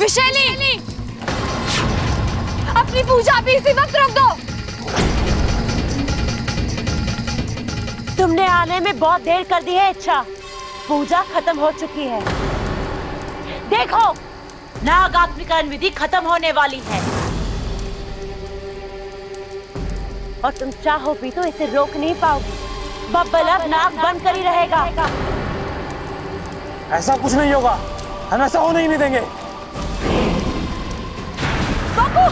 विशैली, अपनी पूजा भी इसी वक्त रोक दो। तुमने आने में बहुत देर कर दी है इच्छा। पूजा खत्म हो चुकी है। देखो, नाग आत्मिकरण विधि खत्म होने वाली है और तुम चाहो भी तो इसे रोक नहीं पाओगी। बब्बल अब नाग बंद कर ही रहेगा। ऐसा कुछ नहीं होगा, हम ऐसा होने ही नहीं देंगे। बाबू!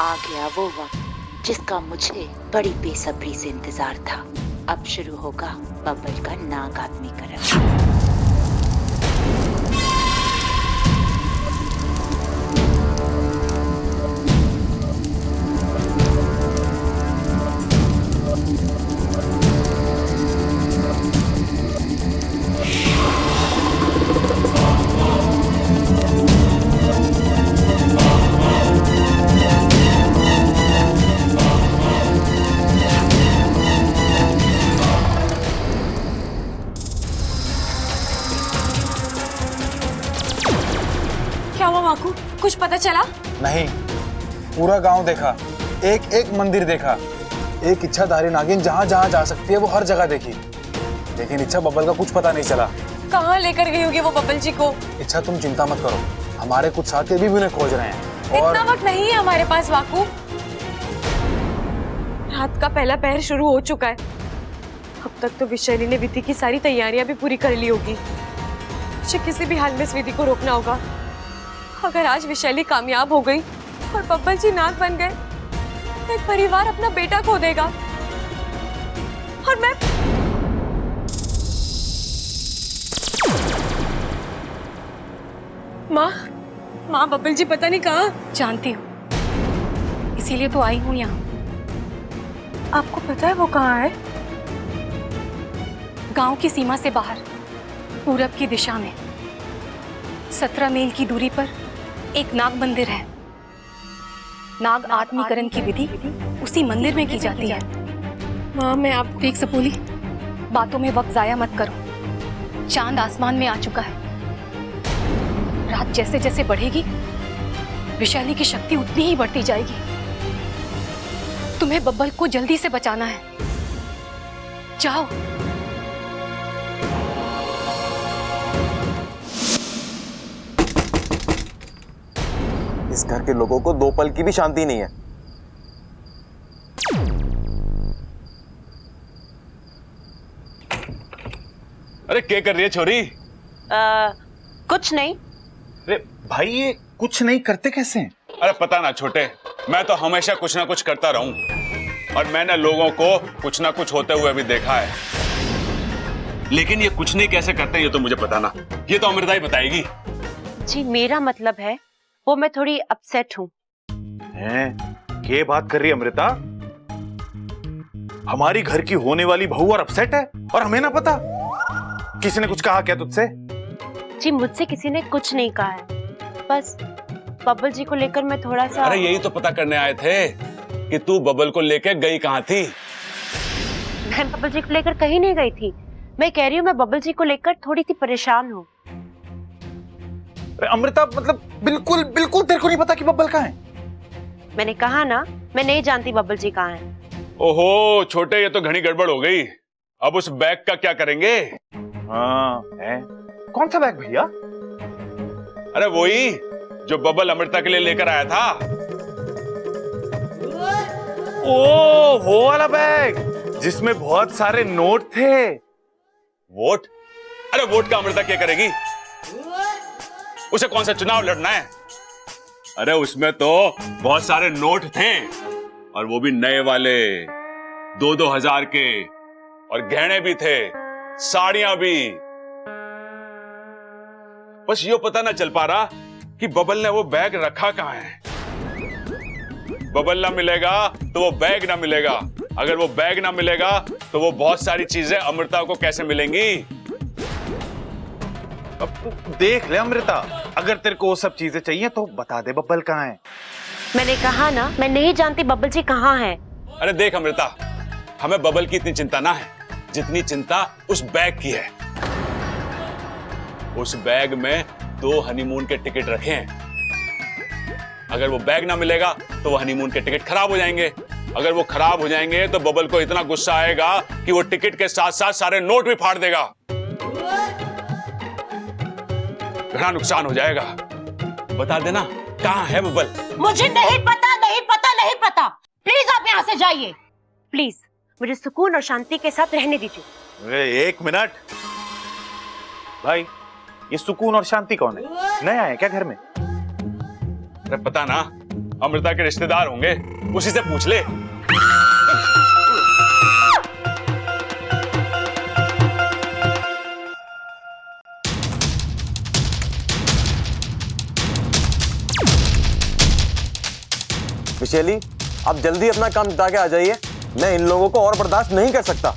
आ गया वो वक्त जिसका मुझे बड़ी बेसब्री से इंतजार था। अब शुरू होगा बब्बल का नाग आत्मीकरण। क्या हुआ माकू, कुछ पता चला? नहीं, पूरा गांव देखा, एक एक मंदिर देखा, एक इच्छाधारी नागिन जहाँ जहाँ जा सकती है वो हर जगह देखी, लेकिन इच्छा बब्बल का कुछ पता नहीं चला। कहाँ लेकर गई होगी वो बब्बल जी को? इच्छा तुम चिंता मत करो, हमारे कुछ साथी भी उन्हें खोज रहे हैं। और इतना वक्त नहीं है हमारे पास माकू। रात का पहला पहर शुरू हो चुका है। अब तक तो विशैली ने विधि की सारी तैयारियां भी पूरी कर ली होगी। मुझे किसी भी हाल में इस विधि को रोकना होगा। अगर आज विशैली कामयाब हो गई और बब्बल जी नाग बन गए तो एक परिवार अपना बेटा खो देगा और मैं माँ बब्बल जी पता नहीं कहाँ। जानती हूँ, इसीलिए तो आई हूँ यहाँ। आपको पता है वो कहाँ है? गांव की सीमा से बाहर, पूरब की दिशा में 17 मील की दूरी पर एक नाग मंदिर है। नाग आत्मीकरण की विधि उसी मंदिर में की जाती है। माँ मैं आप देख सपोली, बातों में वक्त जाया मत करो। चांद आसमान में आ चुका है। रात जैसे जैसे बढ़ेगी, विशाली की शक्ति उतनी ही बढ़ती जाएगी। तुम्हें बब्बल को जल्दी से बचाना है। जाओ। इस घर के लोगों को दो पल की भी शांति नहीं है। अरे क्या कर रही है छोरी? कुछ नहीं। अरे भाई, ये कुछ नहीं करते कैसे हैं? अरे पता ना छोटे, मैं तो हमेशा कुछ ना कुछ करता रहूं और मैंने लोगों को कुछ ना कुछ होते हुए भी देखा है, लेकिन ये कुछ नहीं कैसे करते हैं ये तो मुझे पता ना। ये तो अमृता ही बताएगी। जी मेरा मतलब है वो मैं थोड़ी अपसेट हूँ। ये बात कर रही है अमृता? हमारी घर की होने वाली बहू और अपसेट है और हमें ना पता? किसी ने कुछ कहा क्या तुझसे? जी मुझसे किसी ने कुछ नहीं कहा है, बस बब्बल जी को लेकर मैं थोड़ा सा। अरे यही तो पता करने आए थे कि तू बबल को लेकर गई कहाँ थी। मैं बब्बल जी को लेकर कहीं नहीं गई थी। मैं कह रही हूँ मैं बब्बल जी को लेकर थोड़ी सी परेशान हूँ। अमृता, मतलब बिल्कुल बिल्कुल तेरे को नहीं पता कि बब्बल कहाँ है? मैंने कहा ना मैं नहीं जानती बब्बल जी कहाँ हैं। ओहो छोटे, ये तो घनी गड़बड़ हो गई। अब उस बैग का क्या करेंगे? हाँ है। कौन सा बैग भैया? अरे वही जो बबल अमृता के लिए लेकर आया था। ओ वो वाला बैग जिसमें बहुत सारे नोट थे। वोट? अरे वोट का अमृता क्या करेगी? उसे कौन सा चुनाव लड़ना है? अरे उसमें तो बहुत सारे नोट थे, और वो भी नए वाले, 2-2 हजार के, और गहने भी थे, साड़ियां भी। बस ये पता ना चल पा रहा कि बबल ने वो बैग रखा कहां है। बबल ना मिलेगा तो वो बैग ना मिलेगा, अगर वो बैग ना मिलेगा तो वो बहुत सारी चीजें अमृता को कैसे मिलेंगी? अब तू देख ले अमृता, अगर तेरे को वो सब चीजें चाहिए तो बता दे बब्बल कहाँ है। मैंने कहा ना, मैं नहीं जानती बब्बल जी कहाँ हैं। अरे देख अमृता, हमें बबल की इतनी चिंता ना है जितनी चिंता उस बैग की है। उस बैग में 2 हनीमून के टिकट रखे हैं। अगर वो बैग ना मिलेगा तो वो हनीमून के टिकट खराब हो जाएंगे। अगर वो खराब हो जाएंगे तो बबल को इतना गुस्सा आएगा कि वो टिकट के साथ साथ सारे नोट भी फाड़ देगा। घना नुकसान हो जाएगा। बता देना कहाँ है बबल। मुझे नहीं पता, नहीं पता, नहीं पता। प्लीज आप यहाँ से जाइए। प्लीज मुझे सुकून और शांति के साथ रहने दीजिए। अरे 1 मिनट भाई, ये सुकून और शांति कौन है? नया है क्या घर में? अरे पता ना, अमृता के रिश्तेदार होंगे, उसी से पूछ ले। विशेली, आप जल्दी अपना काम निपटा के आ जाइए। मैं इन लोगों को और बर्दाश्त नहीं कर सकता।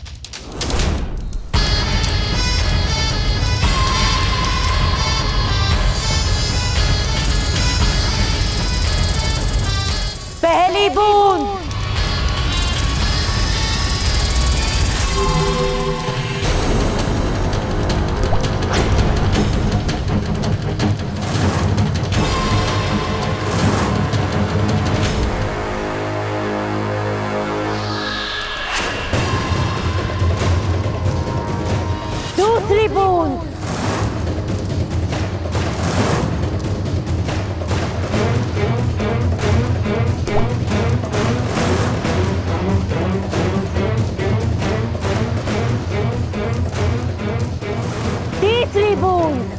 पहली बूंद। दूसरी बूंद। तीसरी बूंद।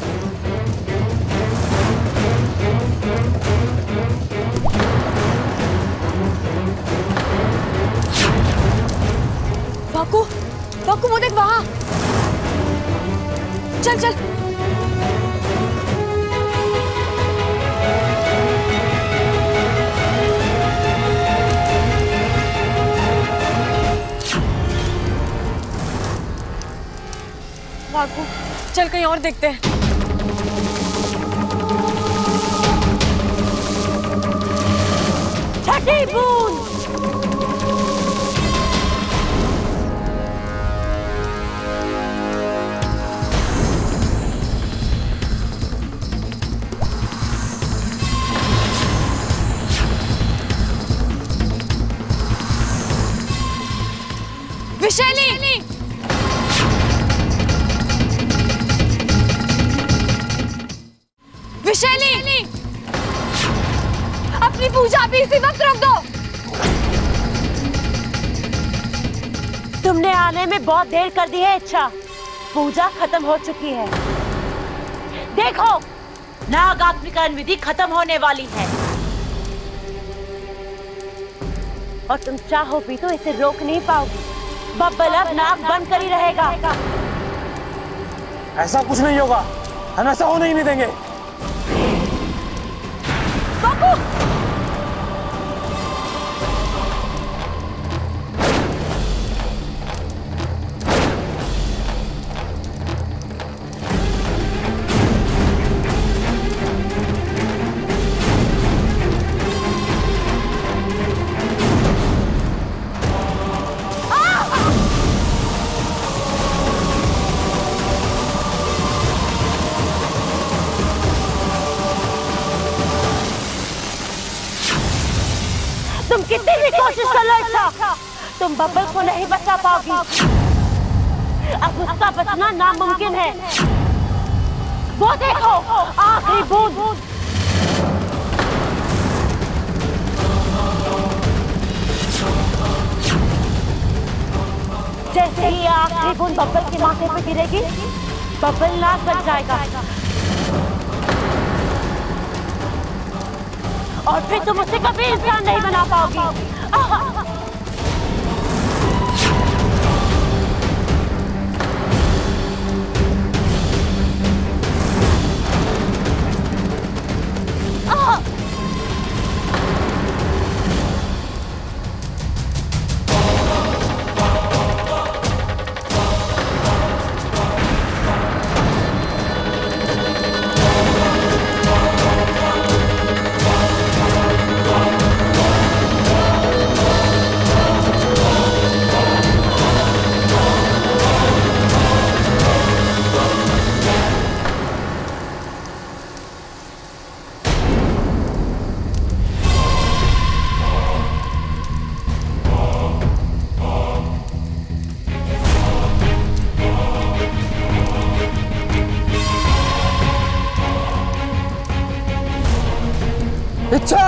वाकू, वाकू वो देख वहां। चल चल। वाकू चल कहीं और देखते हैं। छठी बूंद। विशैली, विशैली, अपनी पूजा भी इसी वक्त रख दो। तुमने आने में बहुत देर कर दी है। इच्छा, पूजा खत्म हो चुकी है। देखो, नाग आत्मिकरण विधि खत्म होने वाली है, और तुम चाहो भी तो इसे रोक नहीं पाओगी। बब्बल अब नाक बंद कर ही रहेगा। ऐसा कुछ नहीं होगा, हम ऐसा होने ही नहीं देंगे। कोशिश कर लो इच्छा, तुम बब्बल को नहीं बचा पाओगी। अब उसका बचना नामुमकिन है। वो देखो, आखिरी बूंद। जैसे ही आखिरी बूंद बब्बल के माथे पे गिरेगी, बब्बल नाग बच जाएगा और फिर तुम उसे कभी इंसान नहीं बना पाओगी। इच्छा,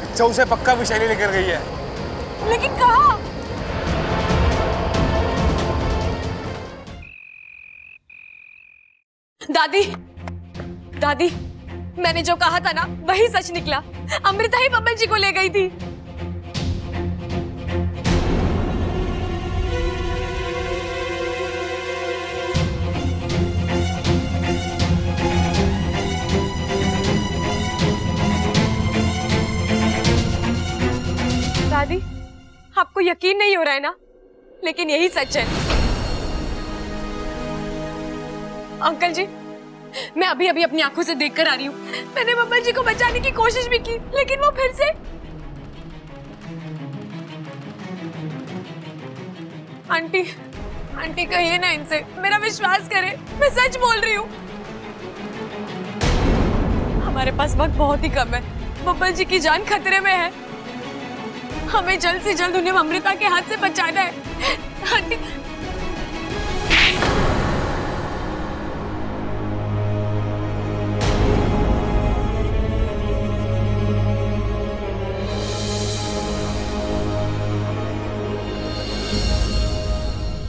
इच्छा उसे पक्का विशाली लेकर गई है। लेकिन कहाँ? दादी, दादी, मैंने जो कहा था ना वही सच निकला। अमृता ही बब्बल जी को ले गई थी। दादी, आपको यकीन नहीं हो रहा है ना, लेकिन यही सच है। अंकल जी, मैं अभी अभी अपनी आंखों से देखकर आ रही हूँ। मैंने बब्बल जी को बचाने की कोशिश भी की, लेकिन वो फिर से। आंटी, आंटी कहिए ना इनसे, मेरा विश्वास करें, मैं सच बोल रही हूँ। हमारे पास वक्त बहुत ही कम है, बब्बल जी की जान खतरे में है। हमें जल्द से जल्द उन्हें अमृता के हाथ से बचाना है। आंटी,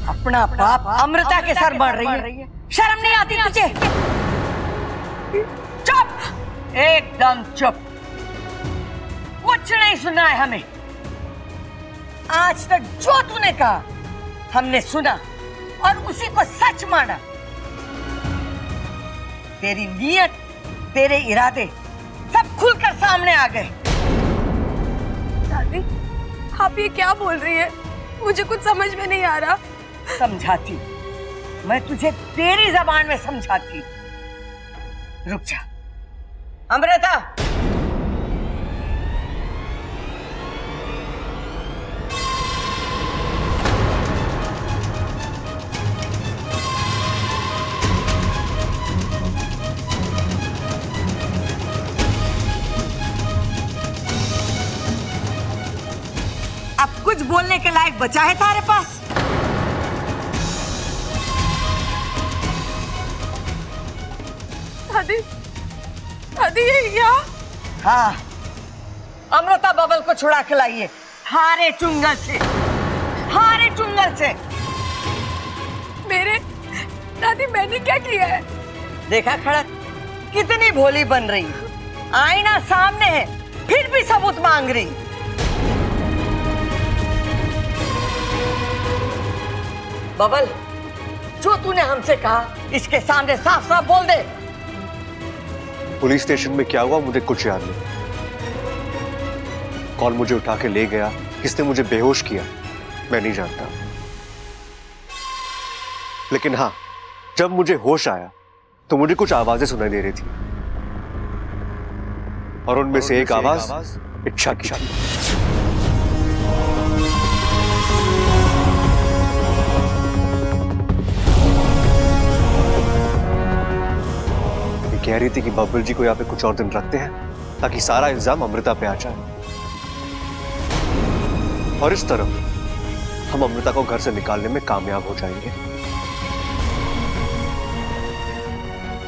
अपना पाप अमृता के सर बढ़ रही है। शर्म नहीं आती तुझे? चुप, एकदम चुप, कुछ नहीं सुना है हमें। आज तक जो तूने कहा हमने सुना और उसी को सच माना। तेरी नीयत, तेरे इरादे सब खुलकर सामने आ गए। दादी, आप ये क्या बोल रही है? मुझे कुछ समझ में नहीं आ रहा। समझाती, मैं तुझे तेरी जबान में समझाती। रुक जा। अमृता, अब कुछ बोलने के लायक बचा है तारे पास? दादी दादी ये यहाँ? हाँ, अमृता बबल को छुड़ा के लाइए हारे चुंगल से, हारे चुंगल से। मेरे दादी मैंने क्या किया है? देखा खड़क, कितनी भोली बन रही, आईना सामने है फिर भी सबूत मांग रही। बबल, जो तूने हमसे कहा इसके सामने साफ साफ बोल दे। पुलिस स्टेशन में क्या हुआ मुझे कुछ याद नहीं। कौन मुझे उठा के ले गया, किसने मुझे बेहोश किया, मैं नहीं जानता। लेकिन हाँ, जब मुझे होश आया तो मुझे कुछ आवाजें सुनाई दे रही थी और उनमें से एक आवाज इच्छा की थी। ये कह रही थी कि बब्बल जी को यहाँ पे कुछ और दिन रखते हैं ताकि सारा इल्जाम अमृता पे आ जाए और इस तरह हम अमृता को घर से निकालने में कामयाब हो जाएंगे।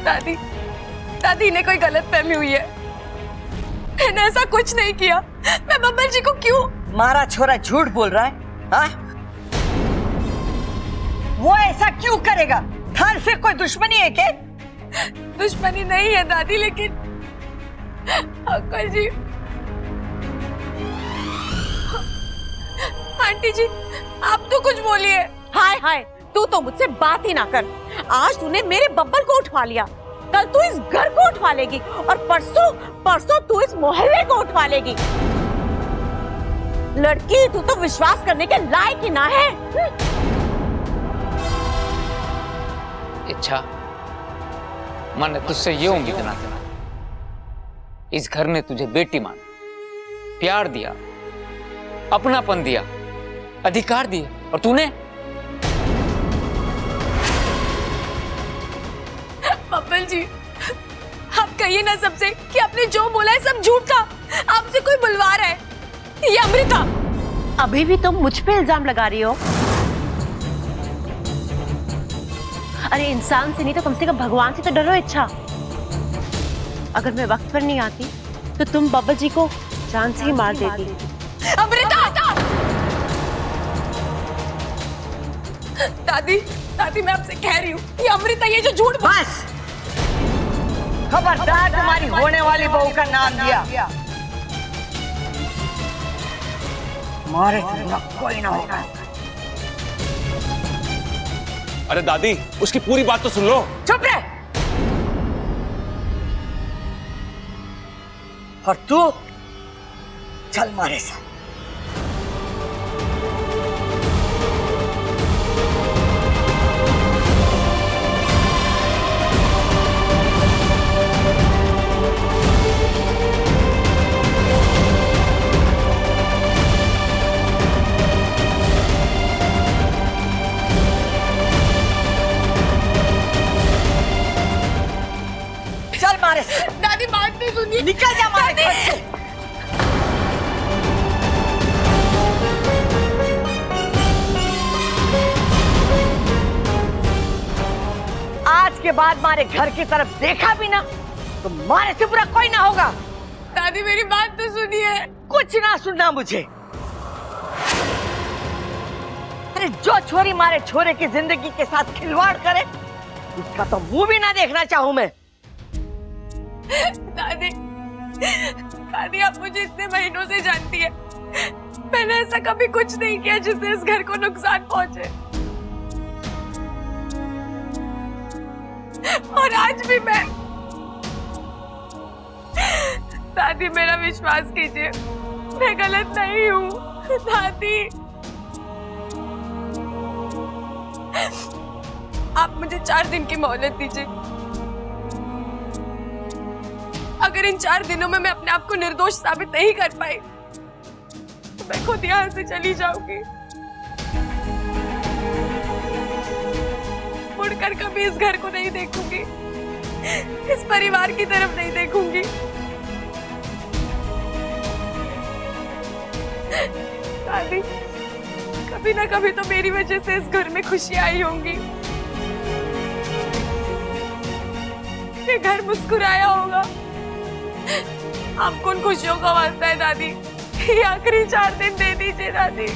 दादी दादी इन्हें कोई गलतफहमी हुई है, मैंने ऐसा कुछ नहीं किया। मैं बब्बल जी को क्यों? मारा छोरा झूठ बोल रहा है, हाँ? वो ऐसा क्यों करेगा? थार से कोई दुश्मनी है क्या? दुश्मनी नहीं है दादी, लेकिन अंकल जी, आंटी जी आप तो कुछ बोलिए। हाय हाय, तू तो मुझसे बात ही ना कर। आज तूने मेरे बब्बल को उठवा लिया, कल तू इस घर को उठवा लेगी और परसों तू इस मोहल्ले को उठवा लेगी। लड़की, तू तो विश्वास करने के लायक ही ना है। इच्छा, मैंने तुझसे ये उम्मीद ना की। इस घर ने तुझे बेटी मान, प्यार दिया, अपनापन दिया, अधिकार दिए, और तूने बब्बल जी आप कहिए ना सबसे कि आपने जो बोला है सब झूठ था, आपसे कोई बुलवा रहा है। ये अमृता, अभी भी तुम मुझ पे इल्जाम लगा रही हो? अरे इंसान से नहीं तो कम से कम भगवान से तो डरो इच्छा। अगर मैं वक्त पर नहीं आती तो तुम बब्बल जी को जान से ही मार देती। अमृता, दादी दादी मैं आपसे कह रही हूँ, ये अमृता ये जो झूठ। बस, खबरदार तुम्हारी होने वाली बहू का नाम लिया, हमारे से कोई ना होगा। अरे दादी, उसकी पूरी बात तो सुन लो। चुप रह। और तू चल मारे साथ। मारे से। दादी बात नहीं सुनिए, निकल जा मारे घर से। आज के बाद मारे घर की तरफ देखा भी ना तो मारे से बुरा कोई ना होगा। दादी मेरी बात तो सुनिए। कुछ ना सुनना मुझे। अरे जो छोरी मारे छोरे की जिंदगी के साथ खिलवाड़ करे उसका तो मुंह भी ना देखना चाहूं मैं। दादी दादी आप मुझे इतने महीनों से जानती है, मैंने ऐसा कभी कुछ नहीं किया जिससे इस घर को नुकसान पहुंचे। और आज भी मैं, दादी मेरा विश्वास कीजिए, मैं गलत नहीं हूँ। दादी आप मुझे 4 दिन की मोहलत दीजिए। अगर इन 4 दिनों में मैं अपने आप को निर्दोष साबित नहीं कर पाई तो मैं खुद यहाँ से चली जाऊंगी। मुड़कर कभी इस घर को नहीं देखूंगी, इस परिवार की तरफ नहीं देखूंगी। दादी कभी ना कभी तो मेरी वजह से इस घर में खुशियां आई होंगी। ये घर मुस्कुराया होगा। आप कौन खुशियों का वास्ता है दादी, ये आखिरी 4 दिन दे दीजिए दादी।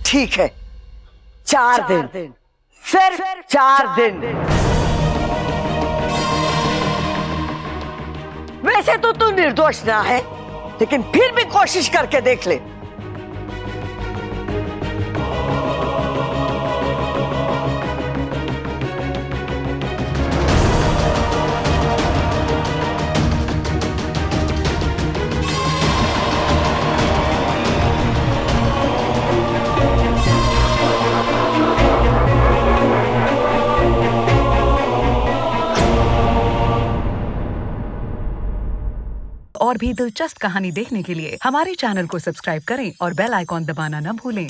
ठीक है, 4 दिन, सिर्फ 4 दिन। वैसे तो तू निर्दोष ना है, लेकिन फिर भी कोशिश करके देख ले। और भी दिलचस्प कहानी देखने के लिए हमारे चैनल को सब्सक्राइब करें और बेल आइकॉन दबाना न भूलें।